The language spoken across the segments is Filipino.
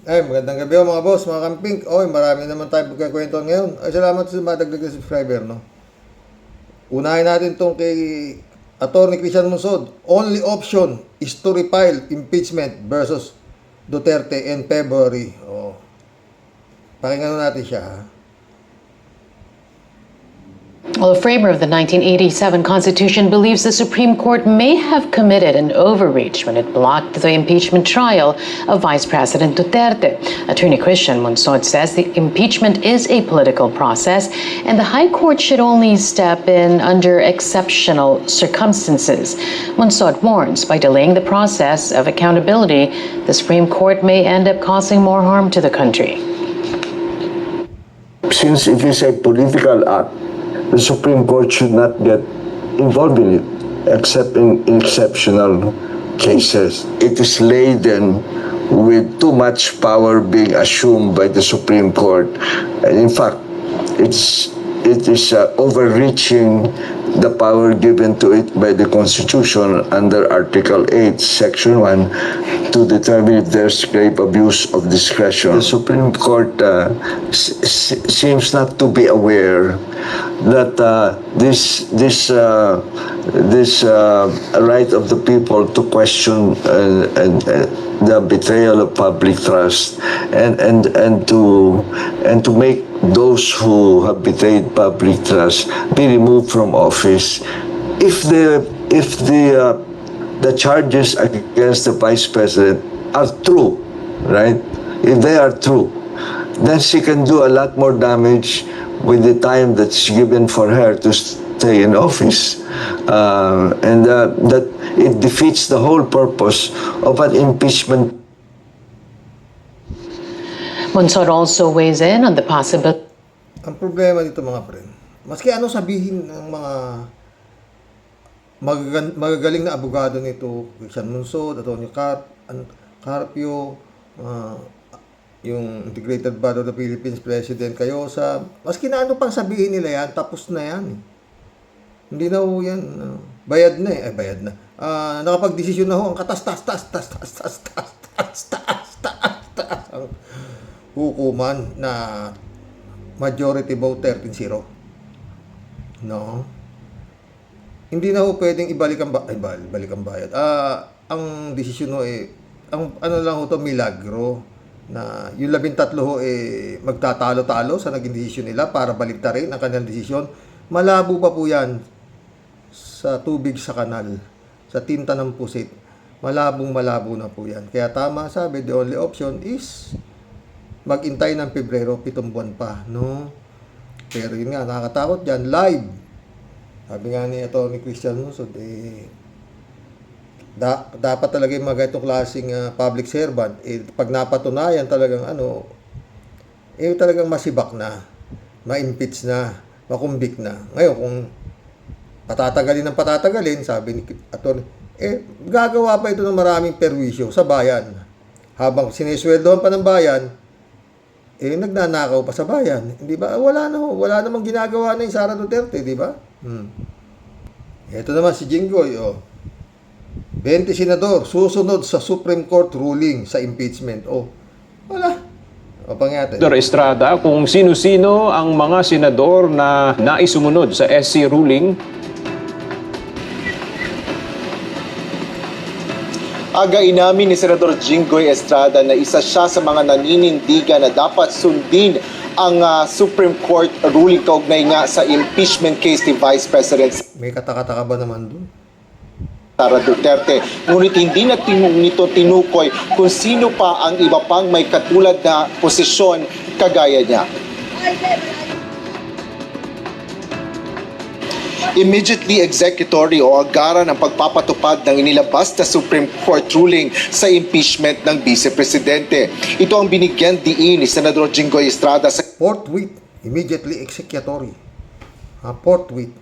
Ay, magandang gabi mga boss, mga kamping. Oy, marami naman tayo pagkakwento ngayon. Ay, salamat sa madagdag na subscriber, no? Unahin natin tong kay Atty. Christian Musod. Only option is to refile impeachment versus Duterte in February. Oh. Pakinggan natin siya, ha? Well, a framer of the 1987 Constitution believes the Supreme Court may have committed an overreach when it blocked the impeachment trial of Vice President Duterte. Attorney Christian Monsod says the impeachment is a political process and the High Court should only step in under exceptional circumstances. Monsod warns by delaying the process of accountability, the Supreme Court may end up causing more harm to the country. Since it is a political act, the Supreme Court should not get involved in it, except in exceptional cases. It is laden with too much power being assumed by the Supreme Court. And in fact, it is overreaching the power given to it by the Constitution under Article 8, Section 1, to determine if there's grave abuse of discretion. The Supreme Court seems not to be aware that this right of the people to question the betrayal of public trust and to make those who have betrayed public trust be removed from office. If the charges against the Vice President are true, right? If they are true, then she can do a lot more damage with the time that's given for her to stay in office. That it defeats the whole purpose of an impeachment. Monsod also weighs in on the possibility. Ang problema dito mga friend, maski ano sabihin ng mga magagaling na abogado nito, Christian Monsod, Atty. Carpio, yung Integrated Bar of the Philippines President Cayosa, maski na ano pang sabihin nila yan, tapos na yan. Hindi na ho yan. Bayad na eh. Ay, bayad na. Nakapag-desisyon na ho. Ang katas-tas-tas ang hukuman na majority vote 13-0. No? Hindi na ho pwedeng ibalik ang balik ang bayad. Ang desisyon ho ang ano lang ho to, milagro na yung 13 ho magtatalo-talo sa naging desisyon nila para baliktarin ang kanilang desisyon. Malabo pa po yan sa tubig sa kanal, sa tinta ng pusit. Malabo na po yan. Kaya tama sabi, the only option is maghintay ng Pebrero, 7 buwan pa, no? Pero yun nga, nakakatakot dyan, live. Sabi nga ni Atty. Christian Musod, dapat talaga yung mga itong klaseng public servant, pag napatunayan talagang talagang masibak na, ma-impeach na, makumbik na. Ngayon, kung patatagalin, sabi ni Atty. Gagawa pa ito ng maraming perwisyo sa bayan. Habang sinisweldohan pa ng bayan, nagnanakaw pa sa bayan. Hindi ba? Wala namang ginagawa na yung Sara Duterte, di ba? Ito naman si Jinggoy, 20 senador susunod sa Supreme Court ruling sa impeachment. Wala. Pangyate. Dr. Estrada, kung sino-sino ang mga senador na naisumunod sa SC ruling. Aga inamin ni Senador Jinggoy Estrada na isa siya sa mga naninindigan na dapat sundin ang Supreme Court ruling kaugnay nga sa impeachment case ni Vice President May katakataka ba naman doon? Sara Duterte. Ngunit hindi na nito tinukoy kung sino pa ang iba pang may katulad na posisyon kagaya niya. Immediately executory o agaran ang pagpapatupad ng inilabas na Supreme Court ruling sa impeachment ng Vice Presidente. Ito ang binigyan diin ni Senador Jinggoy Estrada sa Forthwith, immediately executory. Forthwith.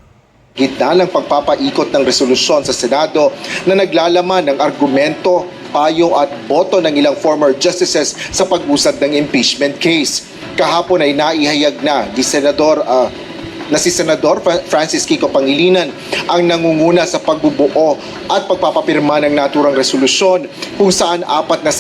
Gitna ng pagpapaikot ng resolusyon sa Senado na naglalaman ng argumento, payo at boto ng ilang former justices sa pag-usad ng impeachment case. Kahapon ay naihayag na ni Senador na si Senador Francis Kiko Pangilinan ang nangunguna sa pagbubuo at pagpapapirma ng naturang resolusyon kung saan 4 na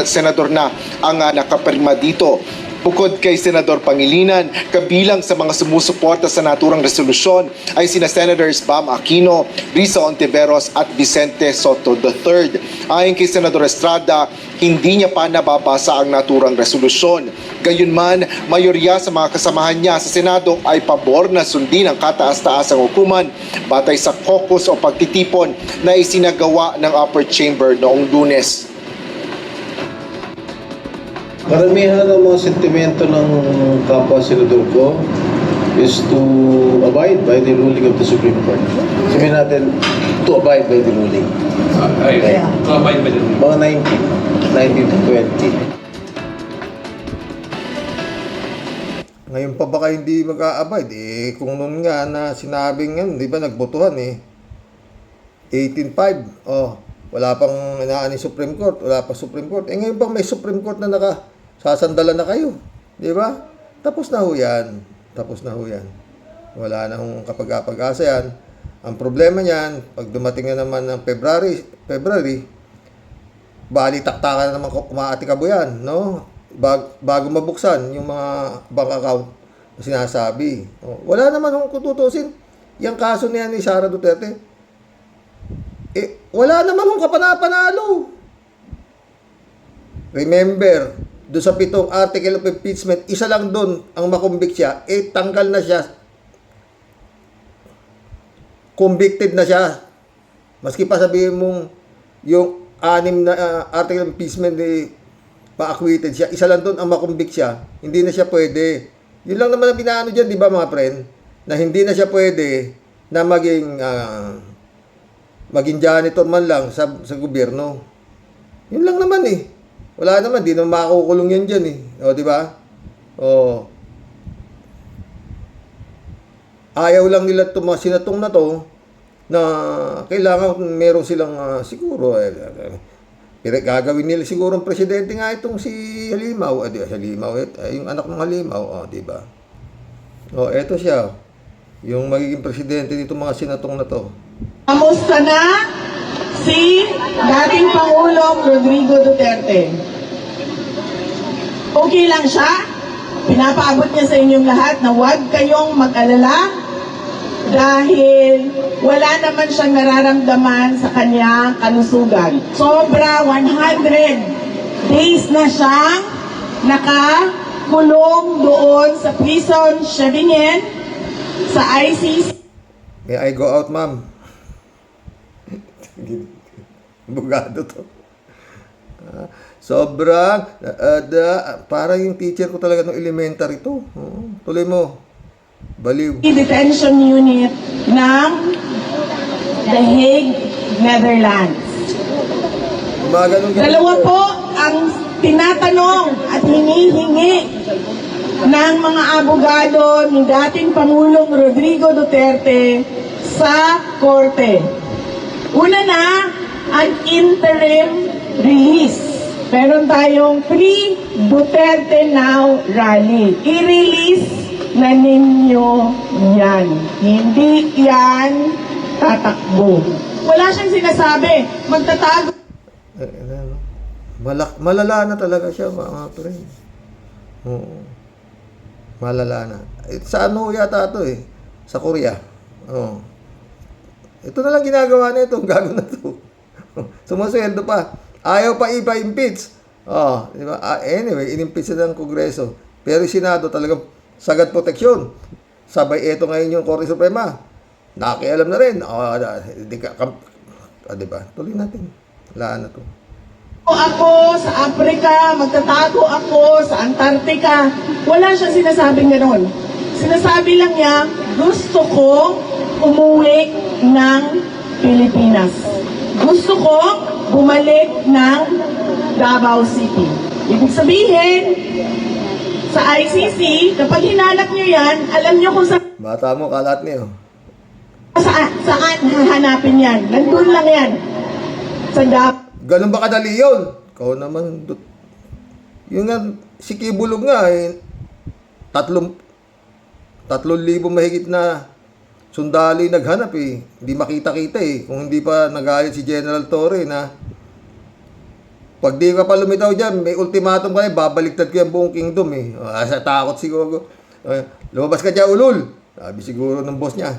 senador na ang nakapirma dito. Bukod kay Senador Pangilinan, kabilang sa mga sumusuporta sa naturang resolusyon ay sina Senators Bam Aquino, Risa Ontiveros at Vicente Soto III. Ayon kay Senador Estrada, hindi niya pa nababasa ang naturang resolusyon. Gayunman, mayorya sa mga kasamahan niya sa Senado ay pabor na sundin ang kataas-taasang hukuman batay sa caucus o pagtitipon na isinagawa ng upper chamber noong Lunes. Karamihan ng mga sentimento ng kapwa senador ko is to abide by the ruling of the Supreme Court. Sabihin natin, to abide by the ruling. To abide by the ruling. Mga 19 to 20. Ngayon pa baka hindi mag-a-abide? Kung noon nga na sinabing yan, di ba nagbotohan 18-5. Wala pang inaan ni Supreme Court, wala pa Supreme Court. Ngayon bang may Supreme Court na sasandalan na kayo? Di ba? Tapos na ho yan. Wala na hong kapag-asa yan. Ang problema niyan, pag dumating na naman ng February, bali-taktakan na naman umaatikabo yan, no? Bago mabuksan yung mga bank account na sinasabi. Wala naman kung tutusin. Yung kaso niyan ni Sara Duterte, wala naman kung kapanapanalo. Remember, doon sa 7 article of impeachment, isa lang doon ang makumbik siya, tanggal na siya. Convicted na siya. Maski pa sabihin mong yung 6 na article of impeachment ma-acquitted siya, isa lang doon ang makumbik siya, hindi na siya pwede. Yun lang naman ang binaano dyan, di ba mga friend? Na hindi na siya pwede na maging janitor man lang sa gobyerno. Yun lang naman Wala naman, di naman makukulong yan dyan di ba? Ayaw lang nila mga sinatong na to na kailangan meron silang siguro gagawin nila siguro ang presidente nga itong si Halimaw, yung anak ng Halimaw, di ba? Eto siya, yung magiging presidente nitong mga sinatong na to. Kamusta na si dating Pangulong Rodrigo Duterte? Okay lang siya? Pinapaabot niya sa inyong lahat na huwag kayong mag-alala dahil wala naman siyang nararamdaman sa kanyang kalusugan. Sobra 100 days na siyang nakakulong doon sa prison Chevignen sa ICC. May I go out, ma'am? Bugado to. Sobrang, parang yung teacher ko talaga ng elementary to. Tuloy mo. Baliw. Detention unit ng The Hague, Netherlands. Dalawa po ang tinatanong at hinihingi ng mga abogado ni dating Pangulong Rodrigo Duterte sa korte. Una na, ang interim release. Meron tayong Free Duterte Now rally. I-release na ninyo yan. Hindi yan tatakbo. Wala siyang sinasabi. Magtatago. Malala na talaga siya, mga friend. Malala na. Sa ano yata ito Sa Korea. Ito na lang ginagawa na ito. Ang gago na ito. Sumasweldo pa. Ayaw pa ipa-impeach. Diba? Anyway, in-impeach na ng Kongreso. Pero yung Senado talagang sagad proteksyon. Sabay ito ngayon yung Korte Suprema. Nakialam na rin. Diba? Tuloy natin. Wala na to. Ako sa Africa, magtatago ako sa Antarctica. Wala siya sinasabing gano'n. Sinasabi lang niya, gusto ko umuwi ng Pilipinas. Gusto ko bumalik ng Davao City. Ibig sabihin, sa ICC, kapag hinanap niyo yan, alam niyo kung Bata mo, kalat niyo. saan hahanapin yan. Nandun lang yan. Sa Davao. Ganun ba kadali yun? Ikaw naman, yung nga, si Kibulog nga, 3,000 mahigit na sundalo yung naghanap eh. Hindi makita-kita eh. Kung hindi pa nagalit si General Torre na pag di ka pa lumitaw dyan, may ultimatum ka eh, babaliktad ko yung buong kingdom eh. Asa takot siguro. Lumabas ka dyan, ulul. Sabi siguro ng boss niya.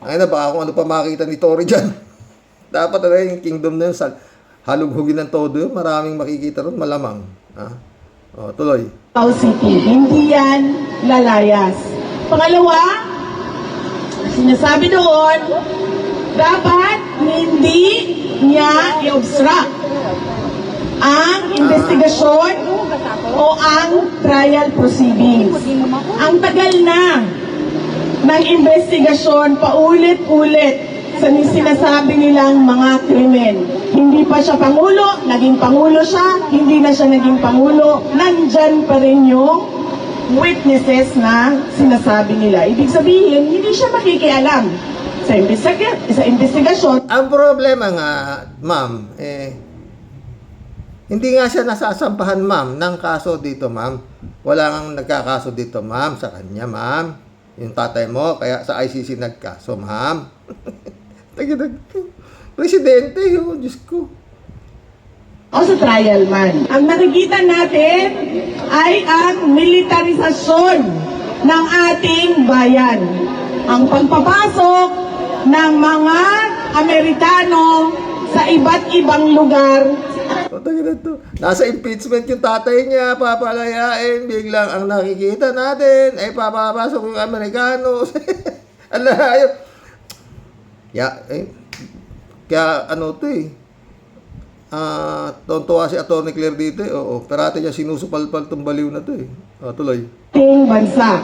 Ay na, baka kung ano pa makita ni Torre dyan. Dapat talaga yung kingdom na yun, halughugin ng todo yun, maraming makikita ron, malamang. Ha? O, tuloy. Davao City. Hindi yan lalayas. Pangalawa, sinasabi doon, dapat hindi niya i-obstruct ang investigasyon o ang trial proceedings. Ang tagal na ng investigasyon, paulit-ulit sa sinasabi nilang mga krimen. Hindi pa siya Pangulo, naging Pangulo siya, hindi na siya naging Pangulo, nandyan pa rin yung witnesses na sinasabi nila. Ibig sabihin, hindi siya makikialam sa investigasyon. Ang problema nga, ma'am, hindi nga siya nasasampahan, ma'am, ng kaso dito, ma'am. Wala kang nagkakaso dito, ma'am, sa kanya, ma'am. Yung tatay mo, kaya sa ICC nagkaso, ma'am. Presidente, yun, Diyos ko. O sa trial man. Ang nakikita natin ay ang militarisasyon ng ating bayan. Ang pagpapasok ng mga Amerikano sa iba't ibang lugar. Nasa impeachment yung tatay niya, papalayain, biglang ang nakikita natin ay papapasok yung Amerikano. Alayo. Kaya ano to eh. Tontuwa si Atty. Claire dito eh. Oo, perate niya sinusupalpal tong baliw na to eh. Tuloy. Ating bansa.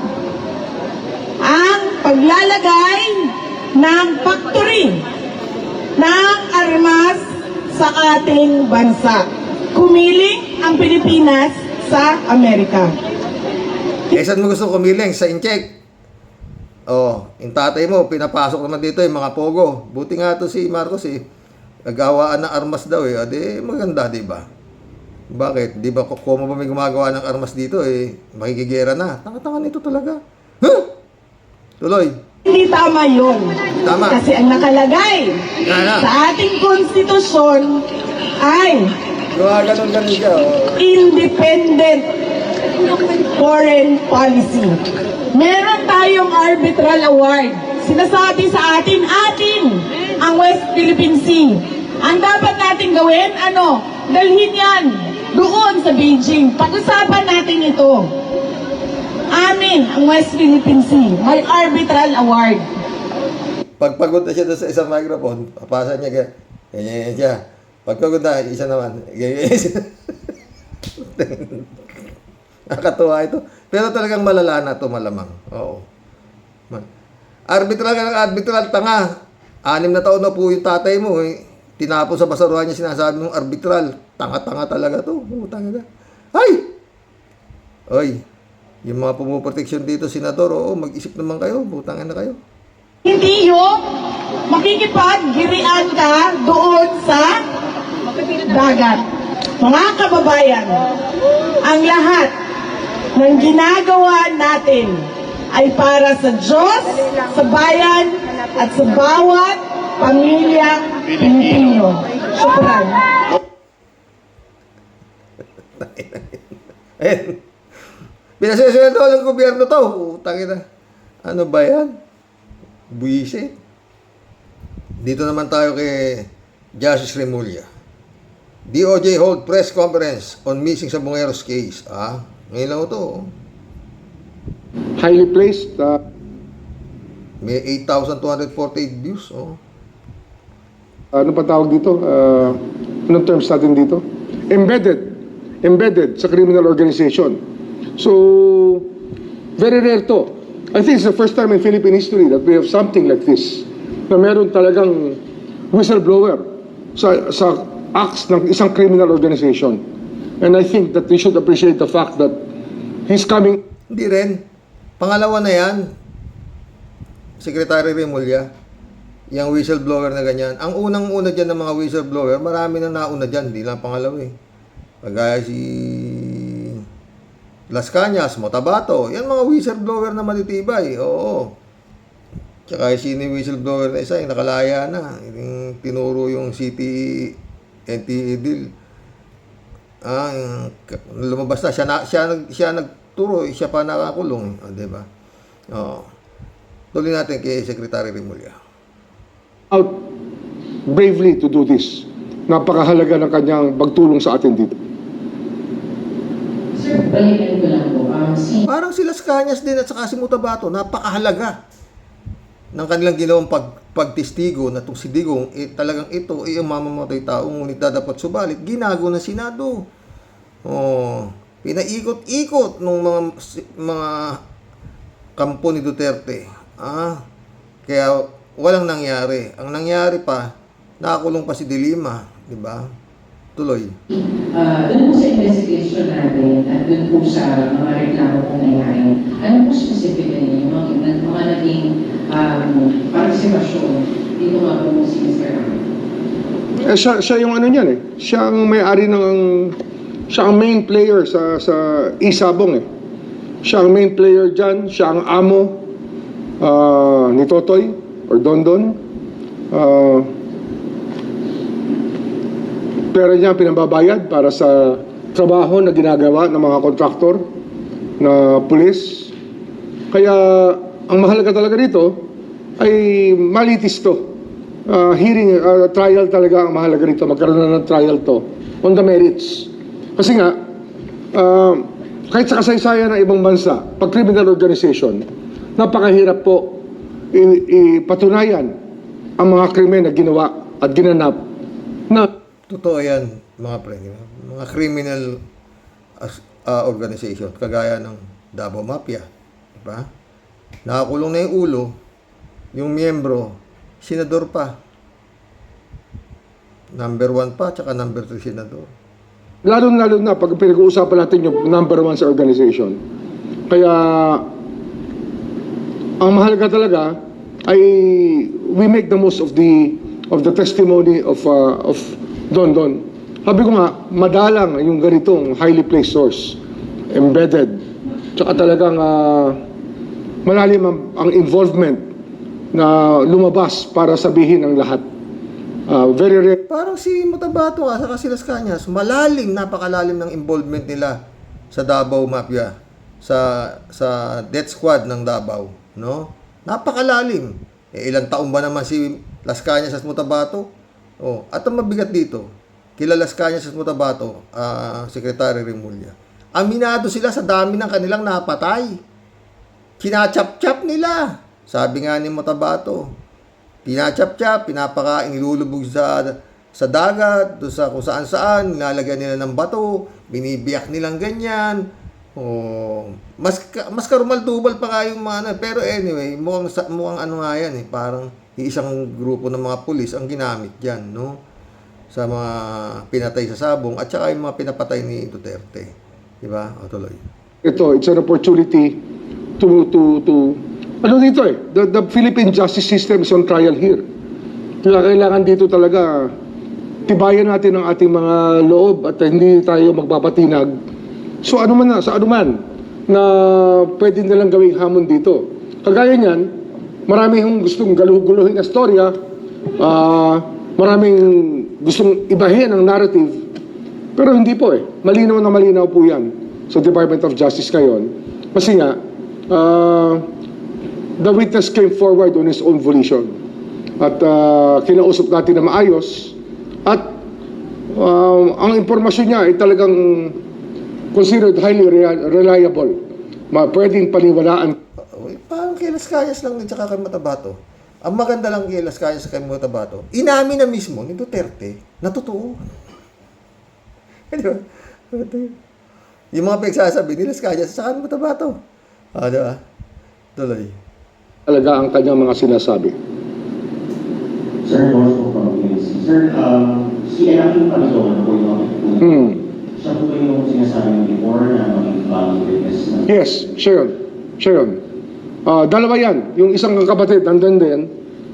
Ang paglalagay ng factory ng armas sa ating bansa. Kumiling ang Pilipinas sa Amerika. Saan mo gusto kumiling? Sa incheck. Yung tatay mo, pinapasok naman dito yung mga pogo. Buti nga to si Marcos eh. Nagawaan ng armas daw eh. Adi, maganda, di ba? Bakit? Di ba kung ba may gumagawa ng armas dito eh, makikigera na. Tanga-tanga nito talaga. Huh? Tuloy. Hindi tama yun. Tama. Kasi ang nakalagay sa ating konstitusyon ay Ganun siya. independent foreign policy. Meron tayong arbitral award. Sinasabi sa atin ang West Philippine Sea. Ang dapat natin gawin, dalhin yan doon sa Beijing. Pag-usapan natin ito. Amin ang West Philippine Sea. May arbitral award. Pagpagod na siya doon sa isang microphone, papasa niya ganyan siya. Pagpagod na, isa naman. Ganyan siya. Nakakatuwa ito. Pero talagang malala na ito, malamang. Oo. Arbitral ka ng arbitral, tanga. 6 na taon na po yung tatay mo. Tinapon sa basaruhan niya sinasabi mong arbitral. Tanga-tanga talaga to. Tanga. Ay! Oy, yung mga pumuproteksyon dito, senador, mag-isip naman kayo. Butangan na kayo. Hindi yung makikipaggirian ka doon sa dagat. Mga kababayan, ang lahat ng ginagawa natin ay para sa Diyos, sa bayan, at sa bawat pamilyang Pilipino. Syukran. Ayan. Pinasesweldo ng gobyerno to. Utangin na. Ano ba yan? Buwisit. Dito naman tayo kay Justice Remulla. DOJ hold press conference on missing Sabongeros case. Ngayon lang ito. Highly placed. May 8,248 views. Ano pa tawag dito? Anong terms natin dito? Embedded sa criminal organization. So, very rare to. I think it's the first time in Philippine history that we have something like this. Na meron talagang whistleblower sa acts ng isang criminal organization. And I think that we should appreciate the fact that he's coming. Hindi rin. Pangalawa na yan. Secretary Remulla. Yung whistleblower na ganyan. Ang unang-una dyan ng mga whistleblower, marami na nauna dyan. Hindi lang pangalawa eh. Pagaya Las Cañas, Motabato, yan mga whistleblower na matitibay, oo. Tsaka sino yung whistleblower na isa, yung nakalaya na, yung tinuro yung city NTA deal. Lumabas na, siya nagturo, siya pa nakakulong, di ba? Tuloy natin kay Secretary Remulla. Out bravely to do this. Napakahalaga ng kanyang pagtulong sa atin dito. Sir, balikan ko lang po. Parang si Las Cañas din at saka si Motabato, napakahalaga ng kanilang ginawang pagtestigo na itong si Digong, talagang ito ay ang mamamatay tao, ngunit dadapat subalit, ginago ng Senado. Pinaikot-ikot ng mga kampo ni Duterte. Kaya walang nangyari. Ang nangyari pa, nakakulong pa si De Lima, di ba? Tuloy. Doon po sa investigation natin at doon po sa mga reklamo kong nangyari, ano po specifically yung mga naging partisipasyon dito nga po si Mr. Ram? Siya yung ano niyan eh. Siya ang may-ari siya ang main player sa Isabong eh. Siya ang main player dyan, siya ang amo ni Totoy or Dondon. Pera niya pinababayad para sa trabaho na ginagawa ng mga kontraktor na pulis. Kaya ang mahalaga talaga dito ay malitis to. Trial talaga ang mahalaga dito. Magkaroon na ng trial to on the merits. Kasi nga, kahit sa kasaysayan ng ibang bansa, pag criminal organization, napakahirap po ipatunayan ang mga krimen na ginawa at ginanap na Totoo yan, mga pre. Mga criminal organization, kagaya ng Davao Mafia. Diba? Nakakulong na yung ulo, yung miyembro, senador pa. Number 1 pa, tsaka number 3 senador. Lalo na pag pinag-uusapan natin yung number 1 sa organization. Kaya ang mahalaga talaga ay we make the most of the testimony of Dondon. Sabi ko nga, madalang yung ganitong highly placed source, embedded, tsaka talagang malalim ang involvement na lumabas para sabihin ang lahat. Very rare. Parang si Motabato saka si Las Cañas, malalim, napakalalim ng involvement nila sa Davao Mafia, sa death squad ng Davao, no? Napakalalim. Ilang taon ba naman si Las Cañas at Motabato? At ang mabigat dito, kila Las Cañas at Motabato, Secretary Remulla, aminado sila sa dami ng kanilang napatay. Kinachap-chap nila. Sabi nga ni Motabato, pinachap-chap, pinapakain, nilulubog sa dagat, doon sa kung saan-saan, nilalagyan nila ng bato, binibiyak nilang ganyan. Mas karumal-dubal pa nga yung mga pero anyway, mukhang ano nga yan parang isang grupo ng mga pulis ang ginamit dyan, no? Sa mga pinatay sa sabong at saka yung mga pinapatay ni Duterte. Diba? Tuloy. Ito, it's an opportunity to ano dito eh, the Philippine justice system is on trial here. Kaya kailangan dito talaga tibayan natin ang ating mga loob at hindi tayo magpapatinag. So ano man na pwede nilang gawing hamon dito. Kagaya niyan, marami yung gustong guluhin na storya, maraming gustong ibahin ang narrative, pero hindi po eh. Malinaw na malinaw po yan sa Department of Justice ngayon. Kasi nga, the witness came forward on his own volition. At kinausap natin na maayos. At ang impormasyon niya ay talagang considered highly reliable. Pwedeng paniwalaan. Parang kay Las Cañas lang din tsaka kay Motabato. Ang maganda lang kay Las Cañas sa kay Motabato, inamin na mismo ni Duterte na totoo. Diba? Yung mga pagsasabi ni Las Cañas sa kay Motabato. Diba? Tuloy. Talaga ang kanyang mga sinasabi. Sir, also from PNC. Sir, si Elakim Panzon po yung siya po yung sinasabi before na maging valid witness na? Yes, siya yun. Dalawa yan. Yung isang kapatid, nandun din.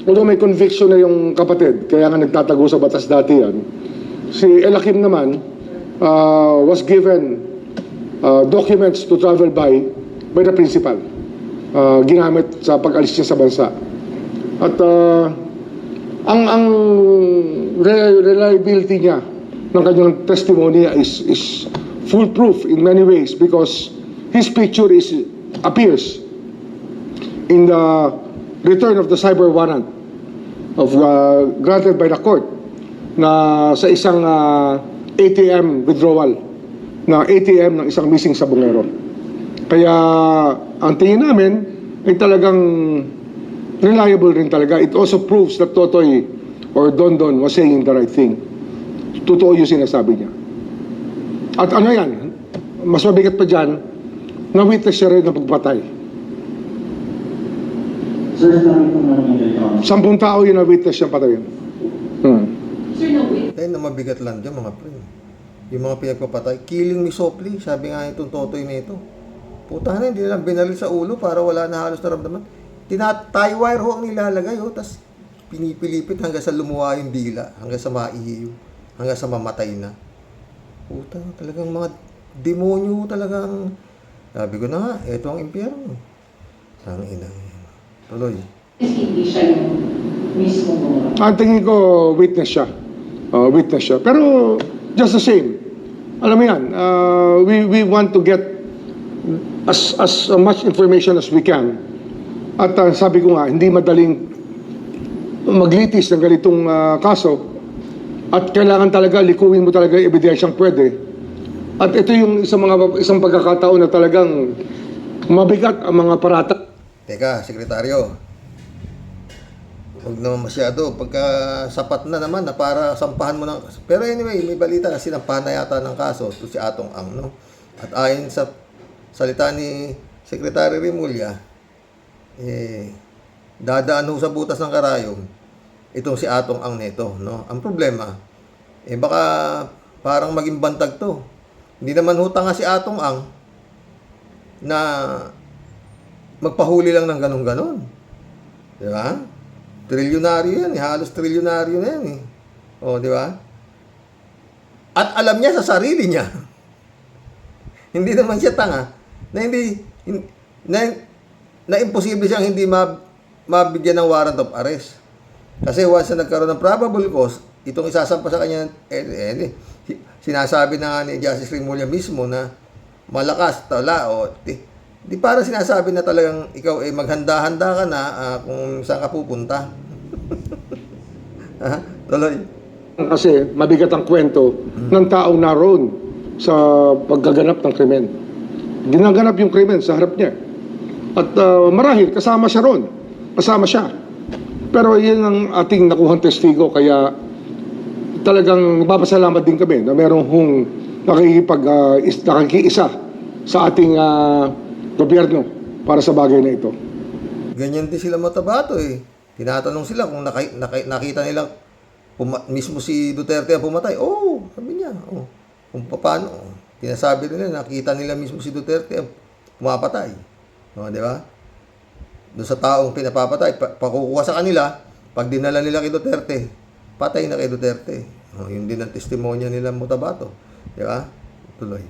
Although may conviction na yung kapatid, kaya nga nagtatago sa batas dati yan. Si Elakim naman was given documents to travel by the principal. Ginamit sa pag-alis niya sa bansa. At ang reliability niya ng kanyang testimony is foolproof in many ways because his picture appears in the return of the cyber warrant granted by the court na sa isang ATM withdrawal na ATM ng isang missing sabongero. Kaya ang tingin namin ay talagang reliable rin talaga. It also proves that Totoy or Dondon was saying the right thing. Totoo yung sinasabi niya. At ano yan, mas mabigat pa dyan, na-witness siya rin ng pagpatay. Sir, dami po namin 10 tao yung na-witness siyang patayin. Dahil na mabigat lang dyan mga pre. Yung mga pinagpapatay, killing me softly, sabi nga itong Totoy na ito. Puta na, hindi lang binaril sa ulo para wala na halos naramdaman. Tie wire ho ang nilalagay ho, tas pinipilipit hanggang sa lumuha yung dila, hanggang sa maihiyo, hanggang sa mamatay na. Puta, talagang mga demonyo talagang, sabi ko na nga, eto ang impyerno. Ang ina. Tuloy. Hindi siya yung mismo gumawa. Ang tingin ko, witness siya. Witness siya. Pero, just the same. Alam mo yan, we want to get as much information as we can. At sabi ko nga, hindi madaling maglitis ng ganitong kaso. At kailangan talaga, likuin mo talaga yung ebidensyang pwede. At ito yung isang pagkakataon na talagang mabigat ang mga parata. Teka, sekretaryo. Huwag naman masyado. Pagka sapat na naman na para sampahan mo ng... Pero anyway, may balita na sinampahan na yata ng kaso to si Atong Ang, no? At ayon sa salita ni Secretary Remulla, dadaan ho sa butas ng karayom itong si Atong Ang nito, no? Ang problema, baka parang maging bantag to. Hindi naman hutang nga si Atong Ang na magpahuli lang ng ganon-ganon. Di ba? Trilyonaryo yan, halos trilyonaryo na yan eh. O, di ba? At alam niya sa sarili niya. Hindi naman siya tanga na imposible siyang hindi mabigyan ng warrant of arrest. Kasi once na nagkaroon ng probable cause, itong isasampa sa kanya, sinasabi na nga ni Justice Remulla mismo na malakas, tala, o di para sinasabi na talagang ikaw maghanda-handa ka na kung saan ka pupunta. Tuloy. Kasi mabigat ang kwento ng taong naroon sa paggaganap ng krimen. Ginaganap yung krimen sa harap niya. At marahil kasama siya ron. Kasama siya. Pero yun ang ating nakuhang testigo, kaya talagang nagpapasalamat din kami na merong nakikiisa sa ating gobyerno para sa bagay na ito. Ganyan din sila Matabato eh. Tinatanong sila kung nakita nila mismo si Duterte ang pumatay. Oo, sabi niya. Oh, kung paano. Tinasabi nila, nakita nila mismo si Duterte ang pumapatay. O, di ba? Doon sa taong pinapapatay, pakukuha sa kanila, pag dinala nila kay Duterte, patay na kay Duterte. O, yun din ang testimonya nila Matabato. Di ba? Tuloy.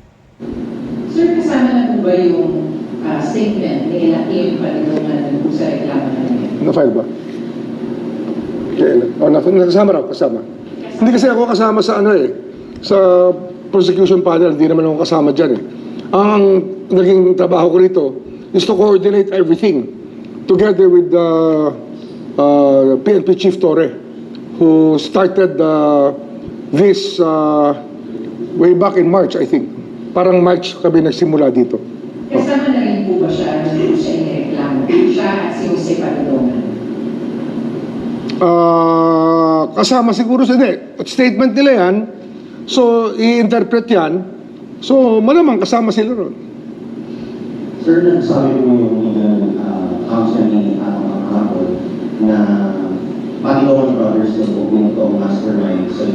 Sir, kasama na po ba yung statement ni Elakim Palilongan po sa reklamo na niya? Na-file ba? Nakasama raw, kasama. Hindi kasi ako kasama sa sa prosecution panel, hindi naman ako kasama dyan eh. Ang naging trabaho ko rito is to coordinate everything together with the PNP Chief Torre, who started this way back in March, I think. Parang March kami nagsimula dito. Kasama na rin po ba siya nandun siya inireklamo? Siya at si Jose Palilongan? Kasama siguro sa statement nila yan, so i-interpret yan, so malamang kasama sila ron. Sir, nagsabi mo yung counsel ni Atong Ang na Palilongan Brothers na po ang mastermind sa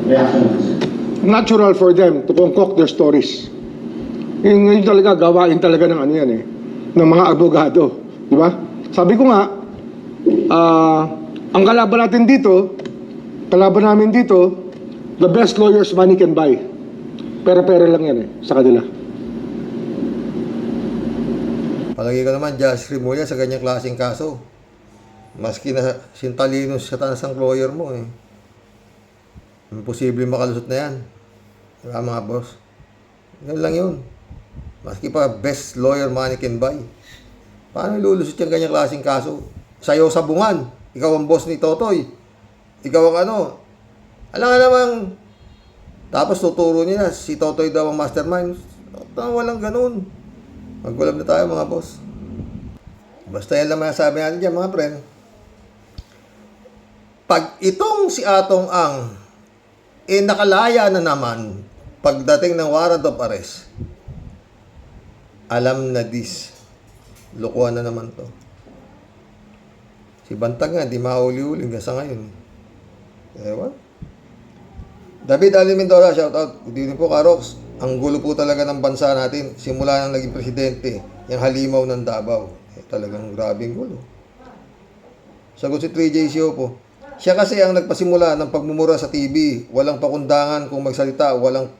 reaction mo, sir? Natural for them to concoct their stories. Yung talaga, gawain talaga ng ng mga abogado. Di ba? Sabi ko nga, ang kalaban namin dito, the best lawyers money can buy. Pera-pera lang yan sa kanila. Palagi ko naman, Josh Remulla sa ganyang klaseng kaso. Maski na sintalino sa tanas ng lawyer mo eh. Imposible makalusot na yan. Diba mga boss? Yan lang yun. Maski pa best lawyer money can buy. Paano lulusot yung ganyang klaseng kaso? Sayo sa bungan. Ikaw ang boss ni Totoy. Ikaw ang ano. Alam nga namang. Tapos tuturo niya si Totoy daw ang mastermind. Walang ganun. Magulab na tayo mga boss. Basta yan lang masasabi natin dyan mga friend. Pag itong si Atong Ang nakalaya na naman pagdating ng warrant of arrest, alam na this. Lukuhan na naman to. Si Bantag nga, di mauli-uli hanggang sa ngayon. Ewan. David Ali Mendoza, shout out. Good evening po, Karox. Ang gulo po talaga ng bansa natin. Simula nang naging presidente, yung halimaw ng Davao. Talagang grabing gulo. Sagot si 3JCO po. Siya kasi ang nagpasimula ng pagmumura sa TV. Walang pakundangan kung magsalita, walang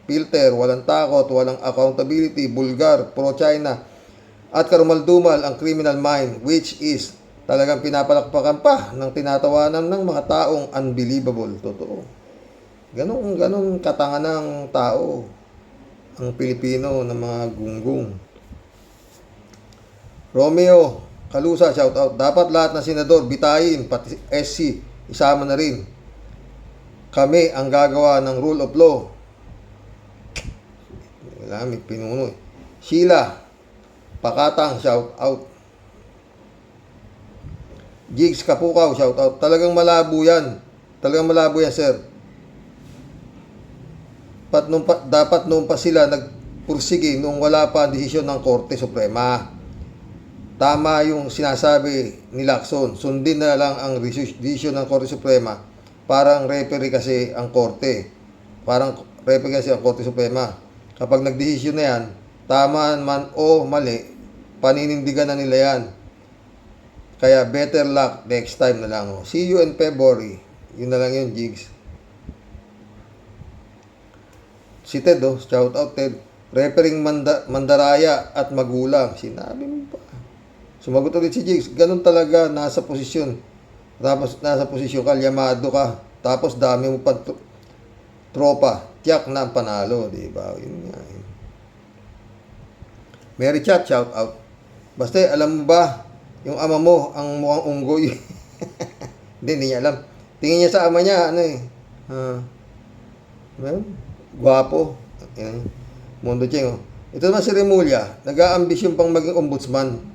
filter, walang takot, walang accountability, bulgar, pro-China, at karumaldumal ang criminal mind, which is talagang pinapalakpakan pa ng tinatawanan ng mga taong unbelievable. Totoo. Ganong katanga ng tao ang Pilipino ng mga gunggong. Romeo Kalusa, shout out. Dapat lahat ng senador bitayin, pati SC, isama na rin. Kami ang gagawa ng rule of law. Wala, may pinuno eh. Sheila Pakatang, shout out. Jigs Kapukaw, shout out. Talagang malabo yan. Talagang malabo yan, sir. Dapat noon pa sila nagpursige nung wala pa ang desisyon ng Korte Suprema. Tama yung sinasabi ni Lacson. Sundin na lang ang desisyon ng Korte Suprema. Parang referee kasi ang Korte. Parang referee kasi ang Korte Suprema. Kapag nagdesisyon na yan, tama man o mali, paninindigan na nila yan. Kaya better luck next time na lang. See you in February. Yun na lang yun, Jigs. Si Ted, shout out Ted. Referring mandaraya at magulang. Sinabi mo pa. Sumagot ulit si Jigs. Ganun talaga, nasa posisyon. Tapos nasa posisyon ka, yamado ka. Tapos dami mo pa tropa. Tiyak na ang panalo. Diba? Yun nga. Mary Chat, shout out. Basta, alam mo ba, yung ama mo, ang mukhang unggoy. Hindi niya alam. Tingin niya sa ama niya, ano eh. Guwapo. Mundo Cheng. Ito naman si Remulla. Nag-aambisyon pang maging ombudsman.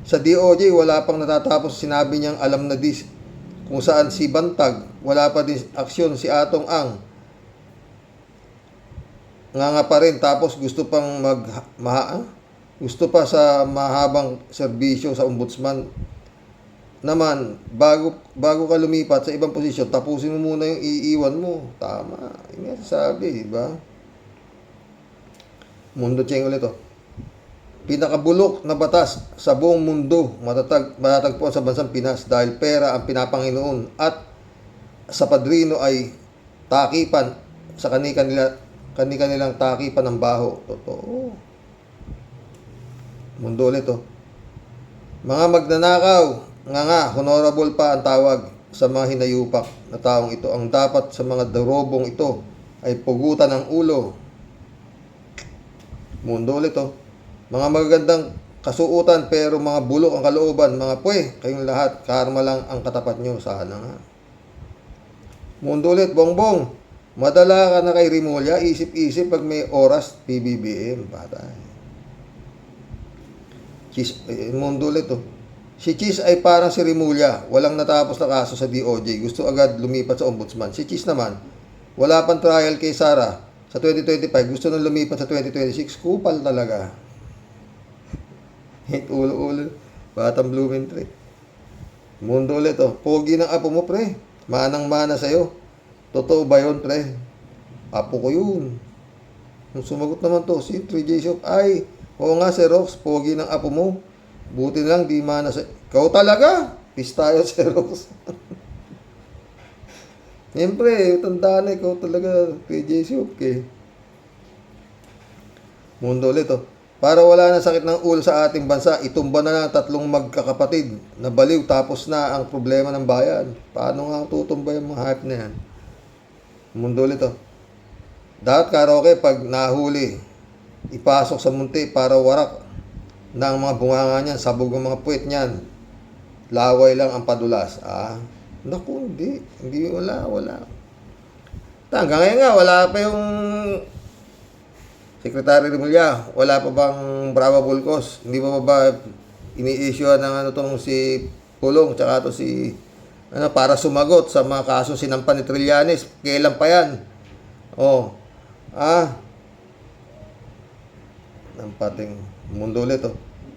Sa DOJ, wala pang natatapos. Sinabi niyang alam na dis. Kung saan si Bantag, wala pa din aksyon. Si Atong Ang, nga pa rin. Tapos gusto pang gusto pa sa mahabang serbisyo sa ombudsman. Naman, bago ka lumipat sa ibang posisyon, tapusin mo muna yung iiwan mo. Tama. Yun nga sabi, di ba? Mundo Cheng ulit Pinakabulok na batas sa buong mundo matatagpuan sa bansang Pinas dahil pera ang pinapanginoon at sa padrino ay takipan sa kanilang takipan ng baho. Totoo. Mundo ulit Mga magnanakaw, honorable pa ang tawag sa mga hinayupak na taong ito. Ang dapat sa mga darobong ito ay pugutan ng ulo. Mundo ulit Mga magagandang kasuutan pero mga bulok ang kalooban. Mga kayong lahat, karma lang ang katapat nyo. Sana nga. Mundo ulit, bongbong. Madala ka na kay Remulla, isip-isip pag may oras, PBBM. Patay. Mundo ulit Si Cheese ay parang si Remulla. Walang natapos na kaso sa DOJ. Gusto agad lumipat sa ombudsman. Si Cheese naman, wala pang trial kay Sara sa 2025. Gusto nang lumipat sa 2026. Kupal talaga. Ulo-ulo. Batang Blumentritt. Mundo ulit Pogi ng apo mo, pre. Manang-mana sa'yo. Totoo ba yun, pre? Apo ko yun. Nung sumagot naman to, si 3J Shop, ay, oo nga, Sir Rox, pogi ng apo mo. Buti lang, di mana sa... Ikaw talaga! Peace tayo, Sir Rox. Siyempre, tandaan na, ikaw talaga, 3J Shop, Mundo ulit Para wala na sakit ng ulo sa ating bansa, itumba na lang 3 magkakapatid na baliw tapos na ang problema ng bayan. Paano nga tutumba yung mga hype na yan? Mundo ulit to. Dapat karaoke pag nahuli, ipasok sa munti para warak na ang mga bunganga niyan, sabog ng mga puwet niyan. Laway lang ang padulas. Naku, hindi. Hindi, wala. Hanggang ngayon nga, wala pa yung Secretary Remulla, wala pa bang probable cause? Hindi pa ba ini-issue ng tong si Pulong tsaka to si para sumagot sa mga kaso sinampan ni Trillanes? Kailan pa yan? Ang pating mundo ulit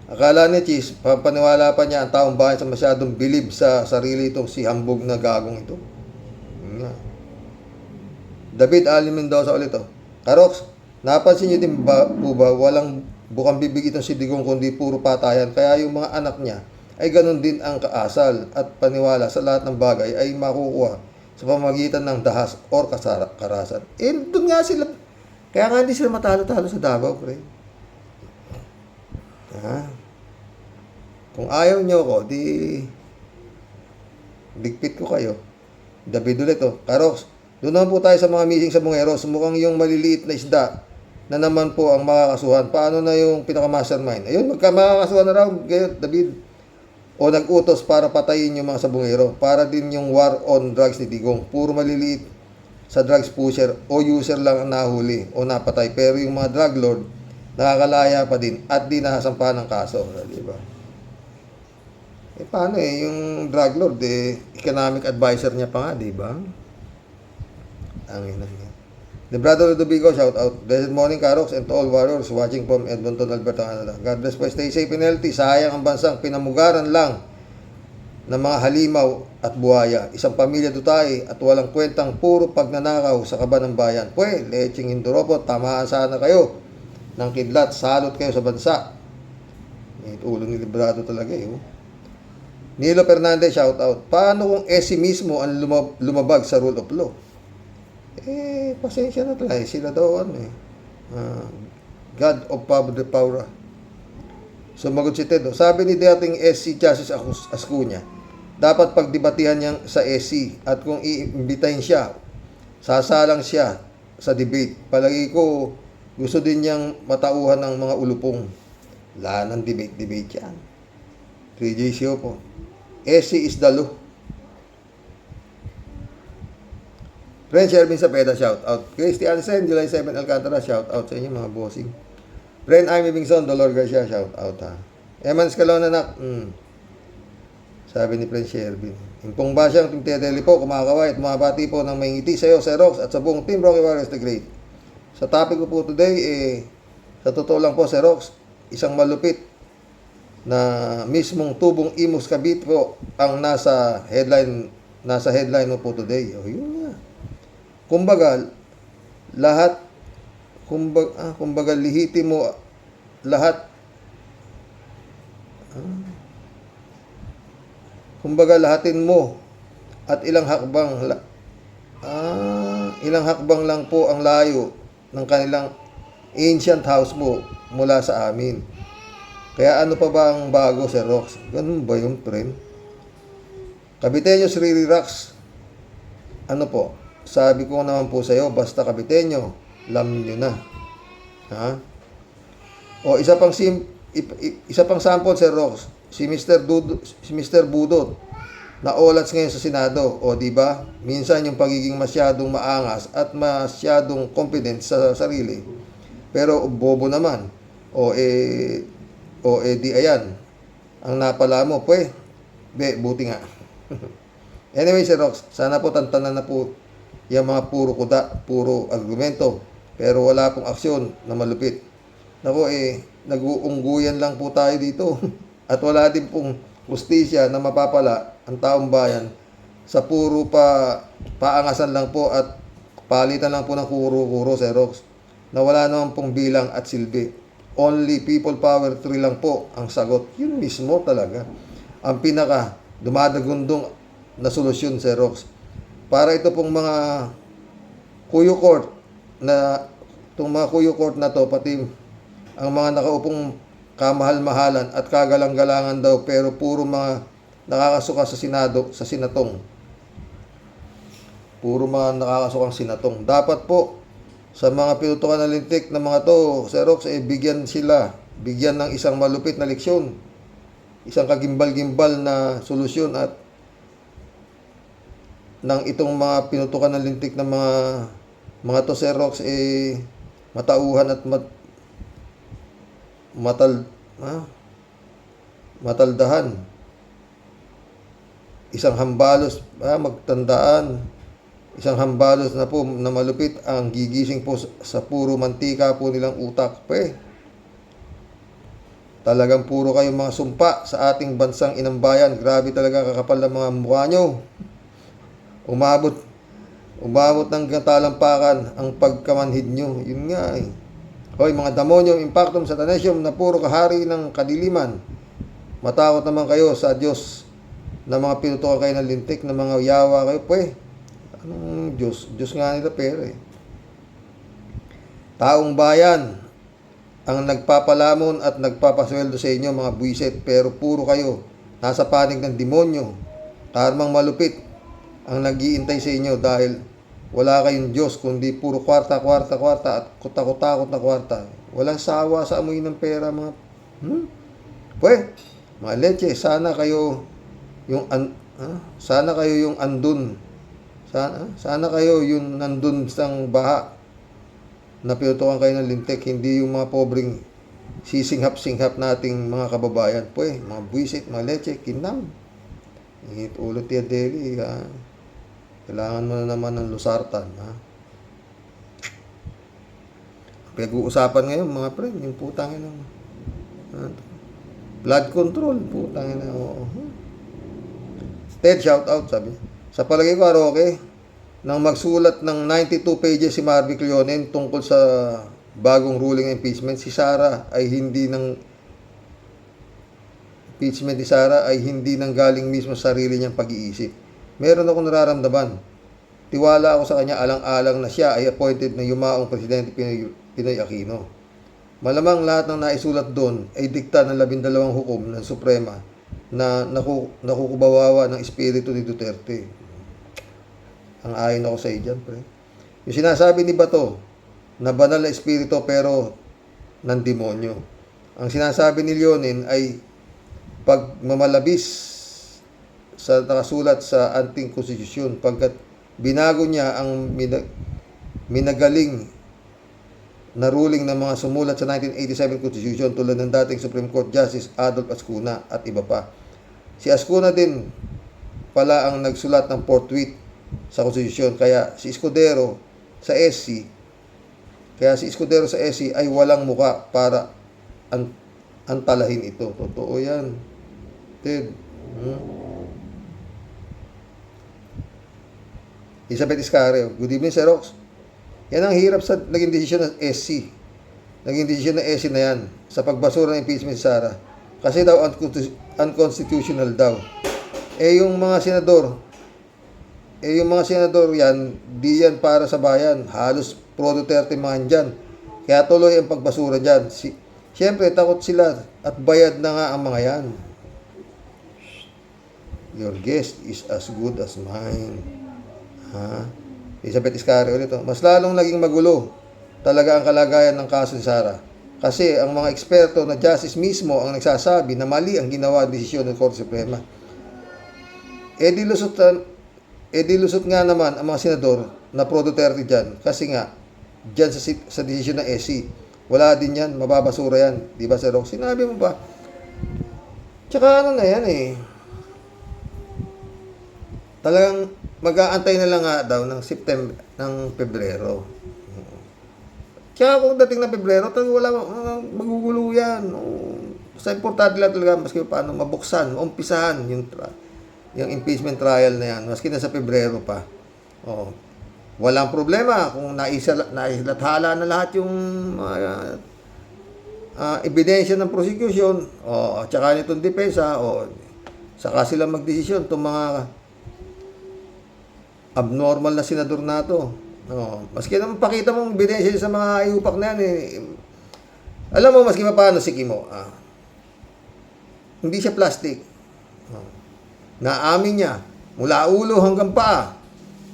Akala ni Cheese, papaniwala pa niya ang taong bayan sa masyadong bilib sa sarili itong si hambog na gagong ito. David Ali Mendoza ulit Karox, napansin niyo din ba walang bukang bibig itong si Digong kundi puro patayan, kaya yung mga anak niya ay ganun din ang kaasal at paniwala sa lahat ng bagay ay makukuha sa pamamagitan ng dahas or karasan. Doon nga sila, kaya nga hindi sila matalo-talo sa Davao, pre. Kung ayaw niyo ko, di bigpit ko kayo. David ulit Karox, doon naman po tayo sa mga missing sa Bungeros. Mukhang yung maliliit na isda na naman po ang makakasuhan. Paano na yung pinaka-mastermind? Ayun, makakasuhan na raw, David. O nag-utos para patayin yung mga sabungero. Para din yung war on drugs ni Digong. Puro maliliit sa drugs pusher o user lang ang nahuli o napatay. Pero yung mga drug lord, nakakalaya pa din at di nasampahan ng kaso. Diba? Paano yung drug lord? Economic advisor niya pa nga, diba? Lebrado Ludovico, shout out. Blessed morning, Karox, and to all warriors watching from Edmonton, Alberta, Canada. God bless po, stay safe and healthy. Sayang ang bansang pinamugaran lang ng mga halimaw at buhaya. Isang pamilya dutay at walang kwentang puro pagnanakaw sa kaba ng bayan. Pwe, leching hinduropot, tamaan sana kayo ng kidlat. Salot kayo sa bansa. Ulo ni Lebrado talaga Nilo Fernandez, shout out. Paano kung SC mismo ang lumabag sa rule of law? Pasensya na talaga. Sila daw God of power. Sumagot si Ted. Sabi ni dating SC Justice Ascuña, dapat pagdebatihan niya sa SC at kung iimbitahin siya, sasalang siya sa debate. Palagi ko gusto din niyang matauhan ng mga ulupong. Wala ng debate yan. 3J po. SC is the law. Friend Shervin Sapeda, shout out. Christian Sen, July 7, Alcantara, shout out sa inyo mga bossing. Friend Amy Bingson, Dolor Garcia, shout out Eman Scalona nak. Sabi ni Friend Shervin. Impong ba siyang Team Tedeli po, kumakaway at mabati po ng may ngiti sa iyo, Sir Rox, at sa buong Team Rocky Warriors the Great. Sa topic ko po today, sa totoo lang po, Sir Rox, isang malupit na mismong tubong Imus Kabit po ang nasa headline mo po today. Yun nga. Kumbaga lihiti mo lahat. Kumbaga lahatin mo at ilang hakbang lang po ang layo ng kanilang ancient house mo mula sa amin. Kaya ano pa ba ang bago, Sir Rox? Ganun ba yung trend? Kabiteños Riri Rax. Ano po? Sabi ko naman po sa iyo, basta Kabiteño, alam nyo na. O isa pang sample, Sir Rox, si Mr. Budot na olats ngayon sa Senado. O di ba? Minsan yung pagiging masyadong maangas at masyadong confident sa sarili. Pero bobo naman. Di ayan. Ang napala mo, buti nga. Anyway, Sir Rox, sana po tantanan na po yung mga puro kuda, puro argumento, pero wala pong aksyon na malupit. Nako nag-uungguyan lang po tayo dito. At wala din pong justisya na mapapala ang taong bayan sa puro paangasan lang po at palitan lang po ng kuro-kuro, Sir Rox, na wala naman pong bilang at silbi. Only people power 3 lang po ang sagot. Yun mismo talaga ang pinaka dumadagundong na solusyon, Sir Rox. Para ito pong mga kuyo court na to, pati ang mga nakaupong kamahal-mahalan at kagalang-galangan daw pero puro mga nakakasuka sa Senado, sa Senatong. Puro mga nakakasukang Senatong. Dapat po, sa mga pinutukan na lintik na mga to, Sir Rox, bigyan sila, bigyan ng isang malupit na leksyon, isang kagimbal-gimbal na solusyon at ng itong mga pinutukan ng lintik na mga to, Sir Rox, matauhan at mataldahan. Isang hambalos, magtandaan, isang hambalos na po na malupit ang gigising po sa puro mantika po nilang utak. Talagang puro kayong mga sumpa sa ating bansang inambayan. Grabe talaga kakapal ng mga mukha nyo. Umabot ng talampakan ang pagkamanhid nyo. Yun nga eh. Hoy, mga demonyo, impactum satanesum na puro kahari ng kadiliman. Matakot naman kayo sa Diyos na mga pinutukan kayo ng lintik, na mga yawa kayo. Anong Diyos? Diyos nga nila pero eh. Taong bayan ang nagpapalamon at nagpapasweldo sa inyo, mga buwisit, pero puro kayo nasa panig ng demonyo. Karmang malupit ang nag-iintay sa inyo dahil wala kayong Diyos, kundi puro kwarta at kutakot na kwarta. Walang sawa sa amoy ng pera, mga mga leche, sana kayo yung andun. Sana kayo yung nandun sang baha na pinutukan kayo ng lintik, hindi yung mga pobreng sisinghap-singhap nating mga kababayan. Mga buwisit, mga leche, kinam. Ingit ulo tiya deli, kailangan mo na naman ng lusartan, Pinag-uusapan ngayon, mga friend, yung putang ina. Blood control, putang ina. Ted, shout out, sabi. Sa palagay ko, Roque, nang magsulat ng 92 pages si Marvic Leonen tungkol sa bagong ruling impeachment, si Sara ay hindi nang galing mismo sa sarili niyang pag-iisip. Meron akong nararamdaman. Tiwala ako sa kanya alang-alang na siya ay appointed na yumaong Presidente Pinoy Aquino. Malamang lahat ng naisulat doon ay dikta ng 12 hukom ng Suprema na nakukubawawa ng espiritu ni Duterte. Ang ayon ako sa iyan, pre. Yung sinasabi ni Bato na banal na espiritu pero ng demonyo. Ang sinasabi ni Leonin ay pagmamalabis sa nakasulat sa ating konstitusyon pagkat binago niya ang minagaling na ruling ng mga sumulat sa 1987 Constitution tulad ng dating Supreme Court Justice Adolf Ascuna at iba pa. Si Ascuna din pala ang nagsulat ng 4th tweet sa Constitution, kaya si Escudero sa SC ay walang muka para antalahin ito. Totoo yan, Ted. Elizabeth Iscareo, good evening, Sir Rox. Yan ang hirap sa naging desisyon ng SC. Naging desisyon ng SC na yan sa pagbasura ng impeachment si Sara. Kasi daw unconstitutional daw. Yung mga senador yan, di yan para sa bayan. Halos pro Duterte man dyan. Kaya tuloy ang pagbasura dyan. Siyempre, takot sila at bayad na nga ang mga yan. Your guest is as good as mine. Elizabeth Iscareo ulit. Mas lalong naging magulo talaga ang kalagayan ng kaso ni Sara. Kasi ang mga eksperto na justice mismo ang nagsasabi na mali ang ginawa desisyon ng Korte Suprema. Lusot nga naman ang mga senador na pro Duterte dyan. Kasi nga, dyan sa desisyon ng SC, wala din yan, mababasura yan. Di ba, Sir Rox? Sinabi mo ba? Tsaka ano na yan eh. Talagang mag-aantay na lang nga daw ng Pebrero. Kaya kung dating ng Pebrero, talagang wala magugulo yan. Sa importante lang talaga, maski paano mabuksan, umpisahan yung impeachment trial na yan, maski na sa Pebrero pa. Walang problema kung nailathala na lahat yung ebidensya ng prosecution, at saka nitong depensa, saka sila magdesisyon itong mga abnormal na senador na to. Maski naman pakita mong ebidensya sa mga iupak na yan, Alam mo, maski paano si Kimo, hindi siya plastic. Naamin niya, mula ulo hanggang paa,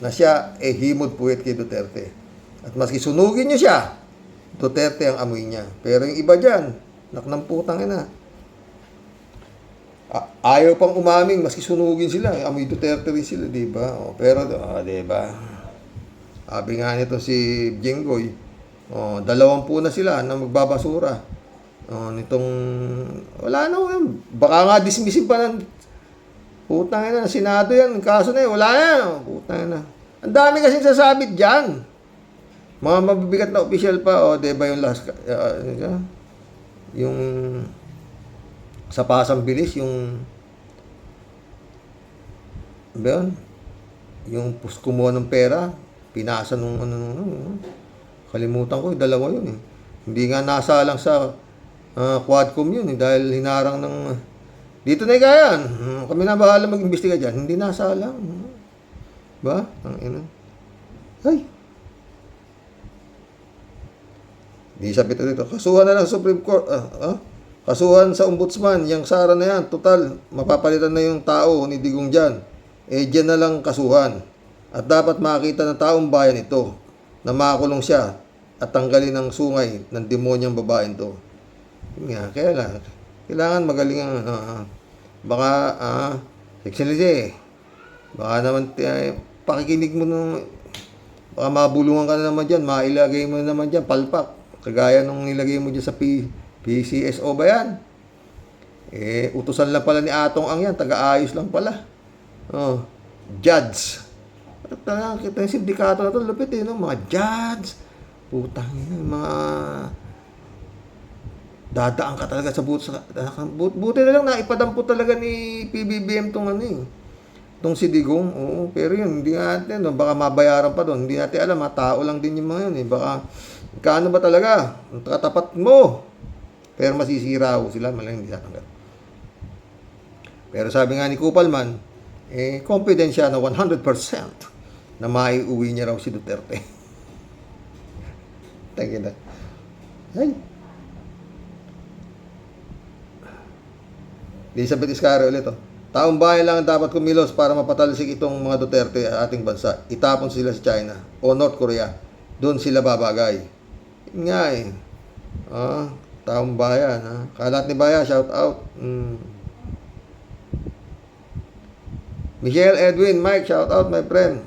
na siya himod puwet kay Duterte. At maski sunugin niyo siya, Duterte ang amoy niya. Pero yung iba dyan, naknang putang ina. Ayaw pang umaming, maski sunugin sila, amoy Duterte rin sila, di ba? Pero, di ba? Sabi nga nito si Jinggoy, 20 na sila na magbabasura. Nitong, wala na yun. Baka nga dismissive pa ng putang ina, Senado yan. Kaso na yun, wala na. Putang ina. Ang dami kasing sasabit dyan. Mga mabibigat na official pa, diba yung last, yung sa pasang bilis, yung ba yun? Yung kumuha ng pera, pinasa nung kalimutan ko, 2 yun eh. Hindi nga nasalang sa Quadcom yun eh, dahil hinarang ng dito na ikayan. Kami na bahala mag-imbestiga dyan. Hindi nasalang. Ba? Ang ina. Ay. Di sabi ito dito. Kasuhan na lang Supreme Court. Kasuhan sa ombudsman. Yang Sara na yan. Total, mapapalitan na yung tao ni Digong dyan. Dyan na lang kasuhan. At dapat makita ng taong bayan ito na makakulong siya at tanggalin ang sungay ng demonyang babaeng to. Nga, kailangan magaling ang Excellency, baka naman pakikinig mo nung baka mabulungan ka na naman dyan, mailagay mo na naman dyan, palpak, kagaya nung nilagay mo dyan sa PCSO ba yan? Utusan lang pala ni Atong Ang yan, taga-ayos lang pala. Judge. Kita yung sindikato na ito, lupit no? Mga judge. Putang ina, mga dadaan ka talaga sa buti na lang naipadampot talaga ni PBBM tong si Digong. Pero yun, hindi natin, baka mabayaran pa doon. Hindi natin alam, tao lang din yung mga yun eh. Baka, kaano ba talaga? Ang katapat mo. Pero masisira ho sila, malang hindi natanggap. Pero sabi nga ni Kupalman, confident siya na 100% na maiuwi niya raw si Duterte. Thank you na. Ay. Elizabeth Iscaro ulit. Taong bayan lang dapat kumilos para mapatalisik itong mga Duterte sa ating bansa. Itapon sila sa China o North Korea. Doon sila babagay. Yun nga eh. Taong bayan. Kalat ni Baya, shout out. Michelle Edwin, Mike, shout out my friend.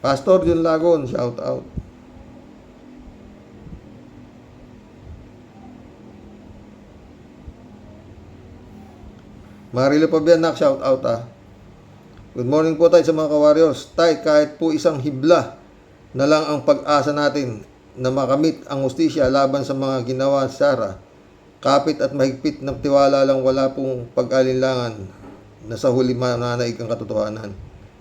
Pastor Jun Lagon, shout out. Marilo Pabianak, shout out Good morning po tayo sa mga ka-warriors. Tay, kahit po isang hibla na lang ang pag-asa natin na makamit ang hustisya laban sa mga ginawa Sara, kapit at mahigpit ng tiwala lang, wala pong pag-alinlangan na sa huli mananaig ang katotohanan.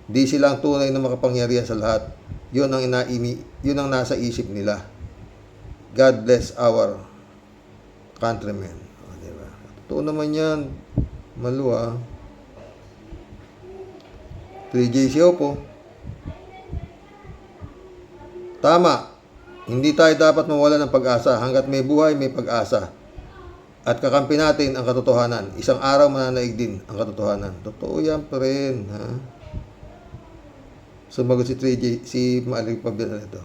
Di sila ang tunay na makapangyarihan sa lahat. Yun ang nasa isip nila. God bless our countrymen. Diba? Totoo naman yan. Maluwa. 3J Siopo. Tama. Hindi tayo dapat mawala ng pag-asa. Hanggat may buhay, may pag-asa. At kakampi natin ang katotohanan. Isang araw mananaig din ang katotohanan. Totoo yan pa rin. Sumagot si 3J, si Maaling Pabian ito.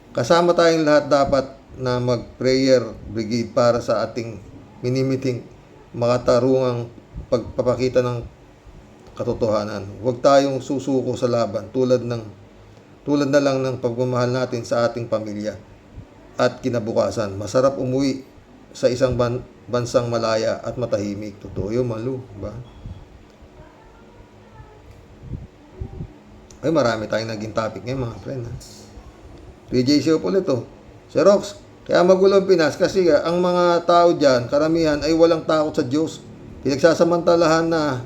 Kasama tayong lahat dapat na mag-prayer brigade para sa ating minimiting makatarungang pagpapakita ng katotohanan. Huwag tayong susuko sa laban tulad na lang ng pagmamahal natin sa ating pamilya at kinabukasan. Masarap umuwi sa isang bansang malaya at matahimik. Totoo yun, Malu. Ba? Ay, marami tayong naging topic ngayon, mga friend. 3J Show po ulit Sir Rox, kaya magulo ang Pinas kasi ang mga tao dyan, karamihan ay walang takot sa Diyos. Pinagsasamantalahan na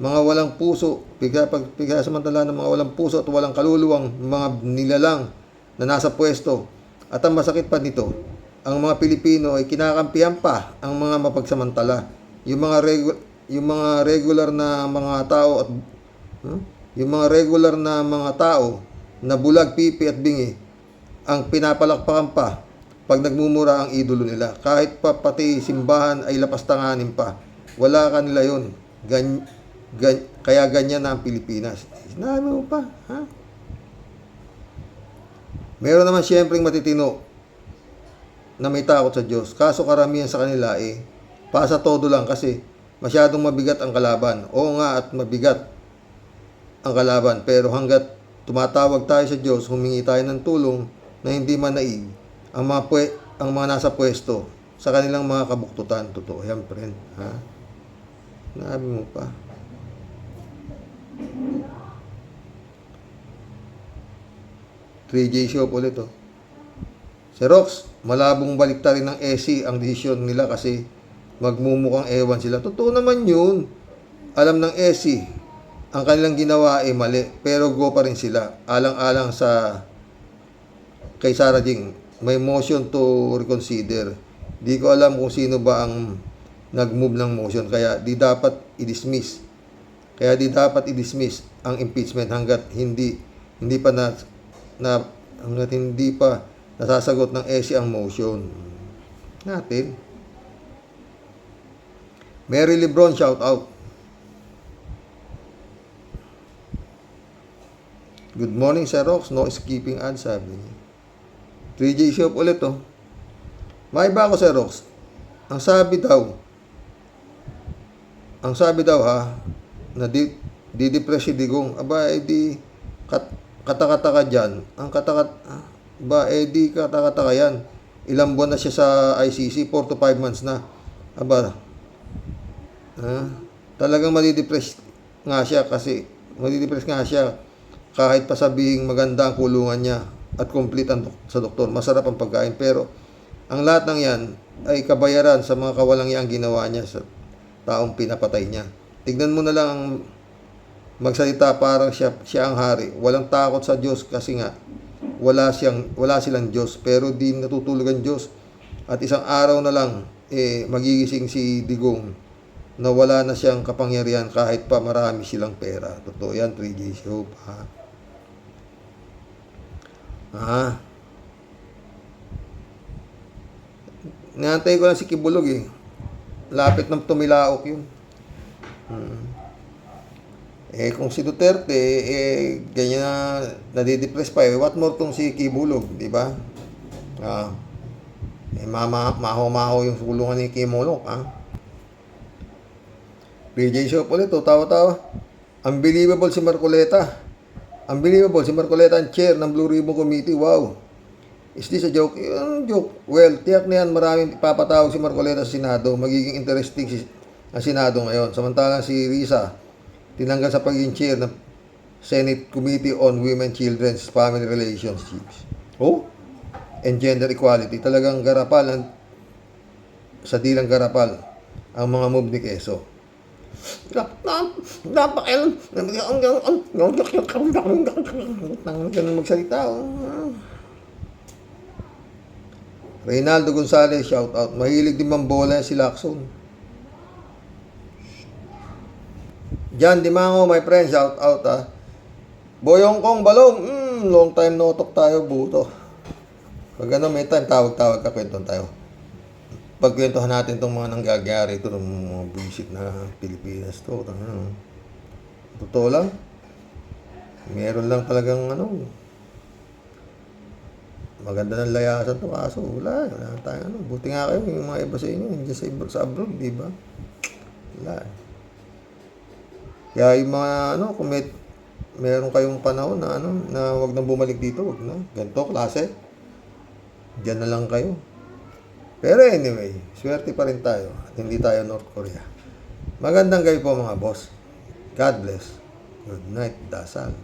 mga walang puso, pinagsasamantalahan ng mga walang puso at walang kaluluwang mga nilalang na nasa pwesto. At ang masakit pa nito, ang mga Pilipino ay kinakampihan pa ang mga mapagsamantala. Yung mga regular na mga tao at yung mga regular na mga tao na bulag, pipi at bingi ang pinapalakpakan pa pag nagmumura ang idolo nila. Kahit pa pati simbahan ay lapastanganin pa. Wala kanila yun. Kaya ganyan na ang Pilipinas. Sinabi mo pa, ha? Meron naman siyempreng matitino na may takot sa Diyos. Kaso karamihan sa kanila pasa todo lang kasi masyadong mabigat ang kalaban. Oo nga at mabigat ang kalaban. Pero hanggat tumatawag tayo sa Diyos, humingi tayo ng tulong na hindi manaig ang mga nasa pwesto sa kanilang mga kabuktutan. Totoo yan, friend. Ha? Sinabi mo pa. J Shop ulit, oh. Si Rox, malabong baliktarin ng SC ang desisyon nila kasi magmumukhang ewan sila. Totoo naman yun. Alam ng SC, ang kanilang ginawa ay mali, pero go pa rin sila. Alang-alang sa kay Sara Jing, may motion to reconsider. Di ko alam kung sino ba ang nag-move ng motion, kaya di dapat i-dismiss. Ang impeachment hanggat hindi pa nasasagot ng SC ang motion natin. Mary Lebron, shout out. Good morning, Sir Rox. No skipping ads, sabi niya. 3J Shop ulit, oh. May ba ako, Sir Rox? Ang sabi daw ha, na di-depress si Digong. Aba, di kata-kata ka dyan. Di kata-kata ka yan. Ilang buwan na siya sa ICC, 4 to 5 months na. Aba, talagang madidepress nga siya kahit pa sabihing maganda ang kulungan niya at complete sa doktor, masarap ang pagkain, pero ang lahat ng yan ay kabayaran sa mga kawalangyang ginawa niya sa taong pinapatay niya. Tignan mo na lang ang magsalita parang siya ang hari. Walang takot sa Diyos kasi nga wala silang Diyos, pero di natutulog ang Diyos. At isang araw na lang magigising si Digong na wala na siyang kapangyarihan kahit pa marami silang pera. Totoo yan, 3J Show, Nantay ko lang si Kibulog, lapit ng tumilaok yun. Kung si Duterte ganyan na nadidepress pa, what more tong si Kibulog, di ba? Maho-maho yung kulungan ni Kimolok, PJ Show ulit, tawa-tawa. Unbelievable si Marcoleta ang chair ng Blue Ribbon Committee. Wow. Is this a joke? Joke. Well, tiyak na yan, maraming ipapatawag si Marcoleta sa Senado. Magiging interesting ang Senado ngayon. Samantalang si Risa, tinanggal sa pagiging chair ng Senate Committee on Women, Children's Family Relationships. And Gender Equality. Talagang garapal, sa dilang garapal, ang mga move ni Quezon. Ganun magsalita. Reynaldo Gonzalez, shout out. Mahilig din mambola si Lacson. Jan Dimango, my friend, shout out, Boyong Kong Balong, long time no talk tayo, buto. Pag may time, tawag-tawag ka, kwentuhan tayo. Pagkwentuhan natin itong mga nangyayari ito ng mga bullshit na Pilipinas to. Totoo lang. Meron lang talagang maganda ng layasan to, kaso wala tayong buti nga kayo yung mga iba sa inyo nandiyan sa abroad, di ba? Wala. Kaya yung mga kung meron kayong panahon na na wag nang bumalik dito, wag na. Ganito klase. Diyan na lang kayo. Pero anyway, swerte pa rin tayo at hindi tayo North Korea. Magandang gabi po mga boss. God bless. Good night, dasal.